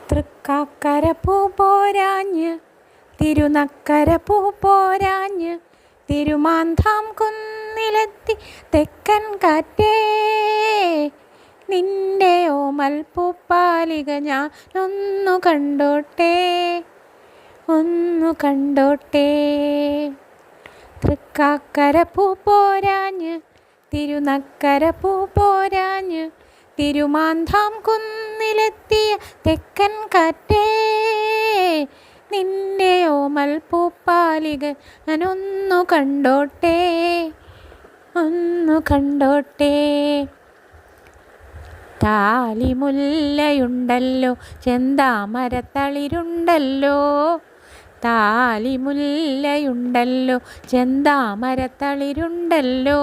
തൃക്കാക്കര പൂ പോരാഞ്ഞ് തിരുനക്കര പൂ പോരാഞ്ഞ് തിരുമാന്ധാം കുന്നിലെത്തി തെക്കൻ കാറ്റേ നിന്റെ ഓമൽ പൂപ്പാലിക ഞാൻ ഒന്നു കണ്ടോട്ടെ ഒന്നു കണ്ടോട്ടെ. തൃക്കാക്കര പൂ പോരാഞ്ഞ് തിരുനക്കര പൂ പോരാഞ്ഞ് തിരുമാന്ധാം കുന്നിലെത്തിയ തെക്കൻ കാറ്റേ നിന്റെ ഓമൽ പൂപ്പാലിക ഞാനൊന്നു കണ്ടോട്ടെ ഒന്നു കണ്ടോട്ടെ. താലിമുല്ലയുണ്ടല്ലോ ചെന്താമരത്തളിരുണ്ടല്ലോ താലിമുല്ലയുണ്ടല്ലോ ചെന്താമരത്തളിരുണ്ടല്ലോ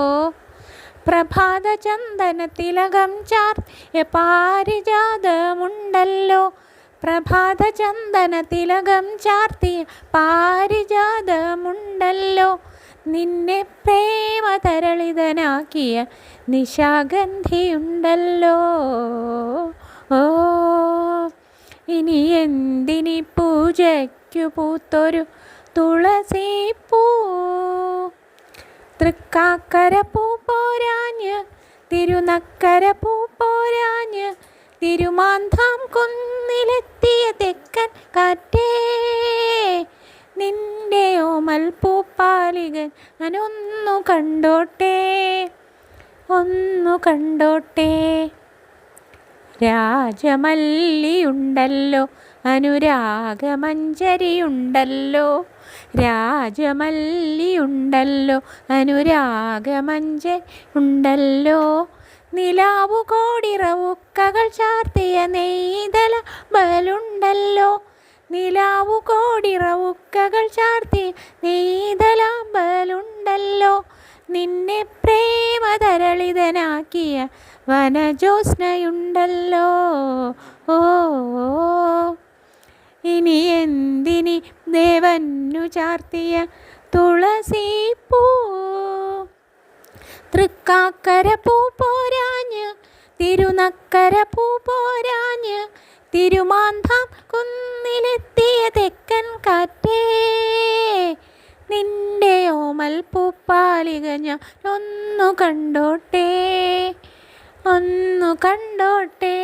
പ്രഭാത ചന്ദന തിലകം ചാർത്തിയ പാരിജാതമുണ്ടല്ലോ പ്രഭാത ചന്ദന തിലകം ചാർത്തിയ പാരിജാതമുണ്ടല്ലോ നിന്നെ പ്രേമതരളിതനാക്കിയ നിശാഗന്ധിയുണ്ടല്ലോ. ഓ ഇനി എന്തിനി പൂജയ്ക്കു പൂത്തൊരു തുളസിപ്പൂ. തൃക്കാക്കര പൂ പോരാഞ്ഞ് തിരുനക്കര പൂ പോരാഞ്ഞ് തിരുമാന്ധാം കുന്നിലെത്തിയ തെക്കൻ കാറ്റേ നിന്റെ ഓമൽ പൂപ്പാലികൻ ഞാനൊന്നു കണ്ടോട്ടെ ഒന്നു കണ്ടോട്ടെ. രാജമല്ലിയുണ്ടല്ലോ അനുരാഗമഞ്ജരിയുണ്ടല്ലോ രാജമല്ലിയുണ്ടല്ലോ അനുരാഗമഞ്ജരിയുണ്ടല്ലോ നിലാവു കോടിറവുക്കകൾ ചാർത്തിയ നെയ്തല ബലുണ്ടല്ലോ നിലാവു കോടിറവുക്കകൾ ചാർത്തിയ നെയ്തലാമ്പലുണ്ടല്ലോ നിന്നെ പ്രേമതരളിതനാക്കിയ വനജോത്സ്നയുണ്ടല്ലോ. ഓ ഇനി എന്തിനി ദേവന്നു ചാർത്തിയ തുളസിപ്പൂ. തൃക്കാക്കര പൂ പോരാഞ്ഞ് തിരുനക്കര പൂ പോരാഞ്ഞ് തിരുമാന്ധാം കുന്നിലെത്തിയ തെക്കൻ കാറ്റേ നിന്റെ ഓമൽ പൂപ്പാലിക ഞാൻ ഒന്നു കണ്ടോട്ടെ ഒന്നു കണ്ടോട്ടെ.